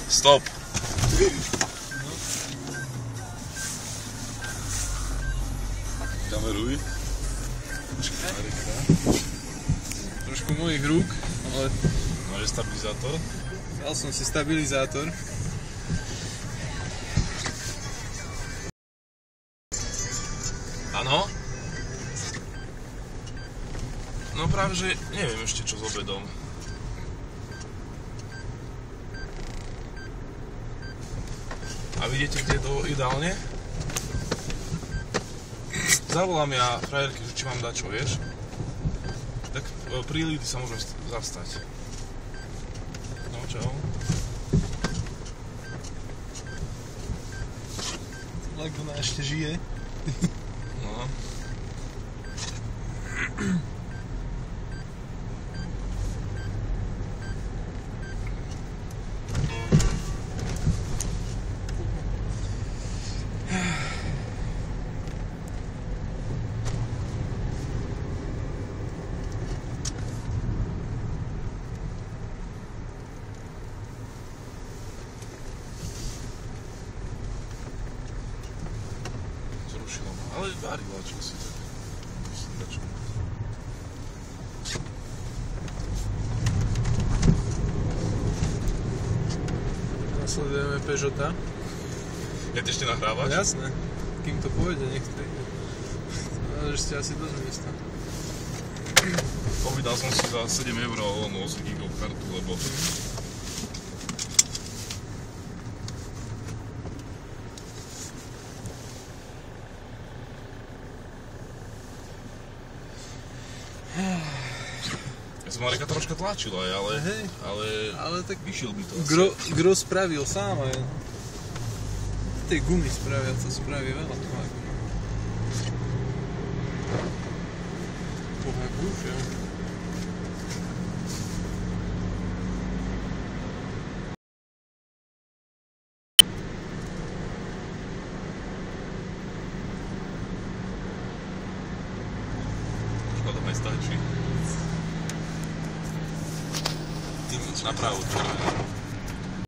Stop. Kameruj. Trošku mojich rúk, ale... Máš stabilizátor? Dal som si stabilizátor. Áno? No práve, že neviem ešte čo s obedom. A vidíte, kde je to ideálne? Zavolám ja frajerky, že či mám dať čo, vieš? Tak pri Lidii sa môžem zavstať. No, čau. Tak ona ešte žije. No. Zrušilo ma, ale varila čo si tak. Nasledujeme Peugeota. Ja ty ešte nahrávaš? Jasné. Kým to pôjde, nech to ide. Ale že ste asi dosť miesta. Povydal som si za 7 € onú 8 GB kartu, lebo... Ja som Mareka troška tlačil aj, ale tak vyšiel by to asi. Gro spravil sám aj. Tej gumy spravia, to spraví veľa tlaku. Boha gúfia. Škoda nestačí. Napravo červené.